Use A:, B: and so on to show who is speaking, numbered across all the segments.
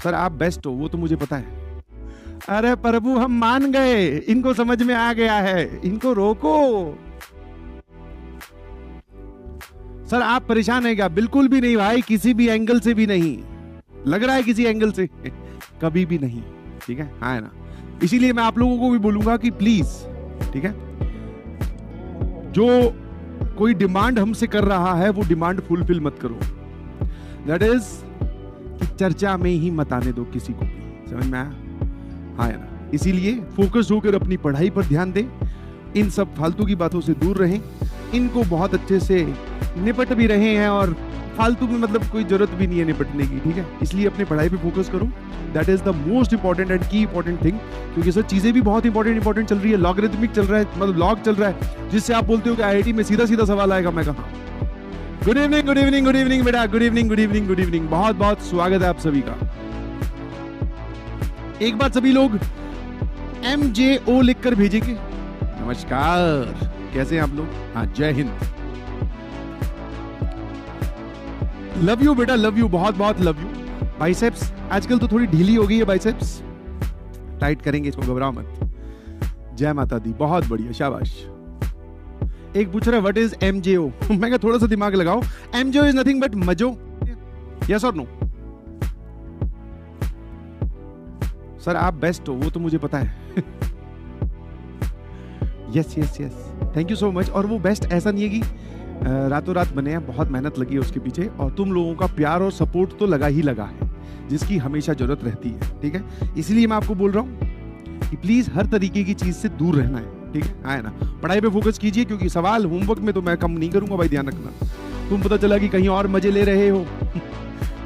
A: Sir आप best हो, वो तो मुझे पता है। अरे प्रभु हम मान गए, इनको समझ में आ गया है, इनको रोको। सर आप परेशान है क्या? बिल्कुल भी नहीं भाई, किसी भी एंगल से भी नहीं लग रहा है, किसी एंगल से कभी भी नहीं। ठीक है, हाँ है ना। इसीलिए मैं आप लोगों को भी बोलूंगा कि प्लीज, ठीक है, जो कोई डिमांड हमसे कर रहा है वो डिमांड फुलफिल मत करो। दैट इज चर्चा में ही मत आने दो किसी को भी, समझ में आया? हाँ है ना। इसीलिए फोकस होकर अपनी पढ़ाई पर ध्यान दें, इन सब फालतू की बातों से दूर रहें, इनको बहुत अच्छे से निपट भी रहे हैं और फालतू में मतलब कोई जरूरत भी नहीं है निपटने की। ठीक है, इसलिए अपने पढ़ाई पे फोकस करो। That is the most important and की इंपॉर्टेंट थिंग, क्योंकि सर चीजें भी बहुत इंपॉर्टेंट चल रही है। लॉगरिथमिक चल रहा है, मतलब लॉग चल रहा है, जिससे आप बोलते हो कि आईआईटी में सीधा सीधा सवाल आएगा। मैं कहा good evening good evening good evening बेटा, good evening good evening good evening, बहुत बहुत स्वागत है आप सभी का। एक बार सभी लोग MJO लिखकर भेजेंगे। नमस्कार, कैसे हैं आप लोग? हाँ, जय हिंद। लव यू बेटा, लव यू, बहुत बहुत लव यू। बाइसेप्स आजकल तो थोड़ी ढीली हो गई है, बाइसेप्स टाइट करेंगे इसको, घबराओ मत। जय माता दी, बहुत बढ़िया, शाबाश। एक पूछ रहा है व्हाट इज MJO। मैं कहा थोड़ा सा दिमाग लगाओ। MJO इज नथिंग बट मजो। यस और नो? सर आप बेस्ट हो, वो तो मुझे पता है। Yes yes yes, thank you so much. और वो बेस्ट ऐसा नहीं है कि रातों रात बने हैं, बहुत मेहनत लगी है उसके पीछे, और तुम लोगों का प्यार और सपोर्ट तो लगा ही लगा है, जिसकी हमेशा जरूरत रहती है। ठीक है, इसलिए मैं आपको बोल रहा हूं कि प्लीज हर तरीके की चीज से दूर रहना है। ठीक है ना, पढ़ाई पे फोकस कीजिए, क्योंकि सवाल होमवर्क में तो मैं कम नहीं करूंगा भाई, ध्यान रखना। तुम पता चला कि कहीं और मजे ले रहे हो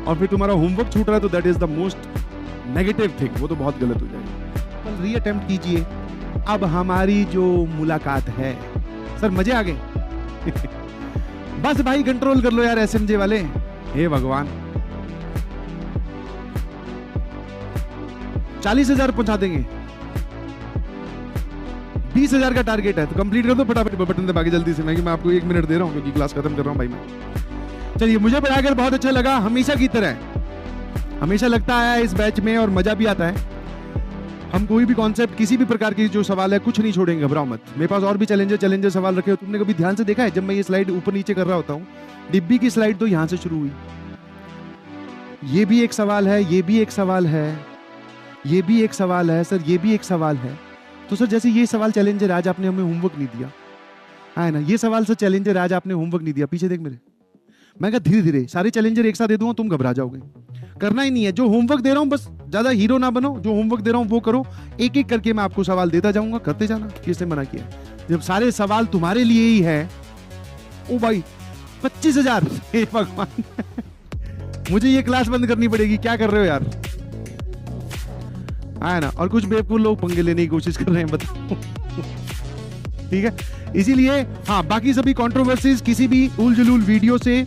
A: और फिर तुम्हारा होमवर्क छूट रहा है, तो that is the most negative thing, वो तो बहुत गलत हो जाएगा। कल रीअटेम्प्ट कीजिए। अब हमारी जो मुलाकात है, सर मजे आ गए। बस भाई कंट्रोल कर लो यार SMJ वाले, हे भगवान। 40,000 पहुंचा देंगे, 20,000 का टारगेट है, तो कंप्लीट कर दो फटाफट, बटन दबा के जल्दी से। मैं आपको 1 मिनट दे रहा हूं क्योंकि क्लास खत्म कर रहा हूं भाई मैं। चलिए, मुझे पढ़ाकर बहुत अच्छा लगा, हमेशा की तरह। हमेशा लगता है इस बैच में और मजा भी आता है। हम कोई भी कॉन्सेप्ट, किसी भी प्रकार की जो सवाल है, कुछ नहीं छोड़ेंगे, घबराओ मत। मेरे पास और भी चैलेंजर सवाल रखे हो। तुमने कभी ध्यान से देखा है जब मैं ये स्लाइड ऊपर नीचे कर रहा होता हूँ, डिब्बी की स्लाइड तो यहां से शुरू हुई, ये भी एक सवाल है, ये भी एक सवाल है, ये भी एक सवाल है, सर ये भी एक सवाल है। तो सर जैसे ये सवाल चैलेंजर, आज आपने हमें होमवर्क नहीं दिया है ना, ये सवाल सर चैलेंजर, आज आपने होमवर्क नहीं दिया, पीछे देख मेरे। मैं कहा धीरे धीरे सारे चैलेंजर एक साथ दे दूंगा, तुम घबरा जाओगे। करना ही नहीं है, जो होमवर्क दे रहा हूं बस ज्यादा हीरो ना बनो, जो होमवर्क दे रहा हूं वो करो। एक एक करके मैं आपको सवाल देता जाऊंगा, करते जाना। किसने मना किया? जब सारे सवाल तुम्हारे लिए ही है। ओ भाई 25,000, हे भगवान। मुझे ये क्लास बंद करनी पड़ेगी, क्या कर रहे हो यार? है ना, और कुछ बेवकूफ लोग पंगे लेने की कोशिश कर रहे हैं, बताओ। ठीक है, इसीलिए हाँ, बाकी सभी कंट्रोवर्सीज, किसी भी उल जुलूल वीडियो से,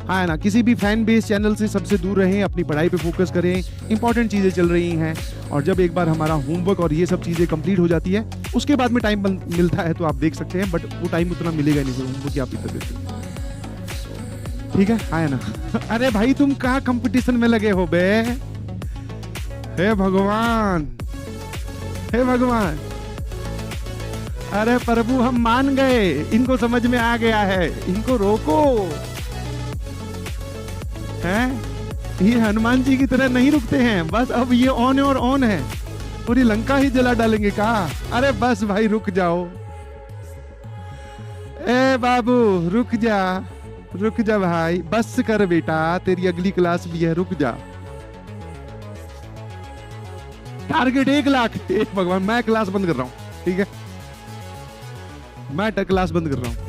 A: हाँ ना, किसी भी फैन बेस चैनल से सबसे दूर रहें, अपनी पढ़ाई पे फोकस करें। इंपॉर्टेंट चीजें चल रही हैं, और जब एक बार हमारा होमवर्क और ये सब चीजें कंप्लीट हो जाती है, उसके बाद में टाइम मिलता है तो आप देख सकते हैं, बट वो टाइम उतना मिलेगा नहीं होमवर्क की आपकी तबीयत से। ठीक है, हाँ ना। अरे भाई तुम कहाँ कंपटीशन में लगे हो बे? हे भगवान, हे भगवान। अरे प्रभु हम मान गए, इनको समझ में आ गया है, इनको रोको। हैं? ये हनुमान जी की तरह नहीं रुकते हैं, बस अब ये ऑन और ऑन है, पूरी लंका ही जला डालेंगे। कहा अरे बस भाई रुक जाओ, ए बाबू रुक जा भाई, बस कर बेटा, तेरी अगली क्लास भी है, रुक जा। टारगेट 1 लाख। एक भगवान, मैं क्लास बंद कर रहा हूं। ठीक है, मैं क्लास बंद कर रहा हूं।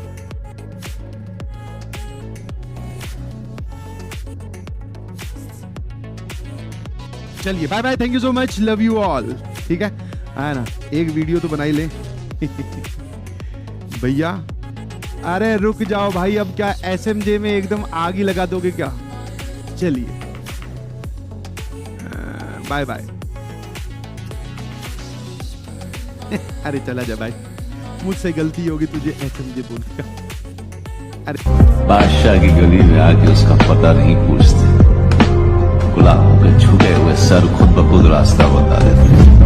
A: चलिए bye bye, thank you so much, love you all. ठीक है ना, एक वीडियो तो बनाई ले भैया। अरे रुक जाओ भाई, अब क्या SMJ में एकदम आग ही लगा दोगे क्या? चलिए बाय बाय। अरे चला जा भाई, मुझसे गलती होगी तुझे SMJ बोलने का। अरे बादशाह की गली में आके उसका पता नहीं पूछते, गुलाम के छूटे हुए
B: सर खुद ब खुद रास्ता बता देते हैं।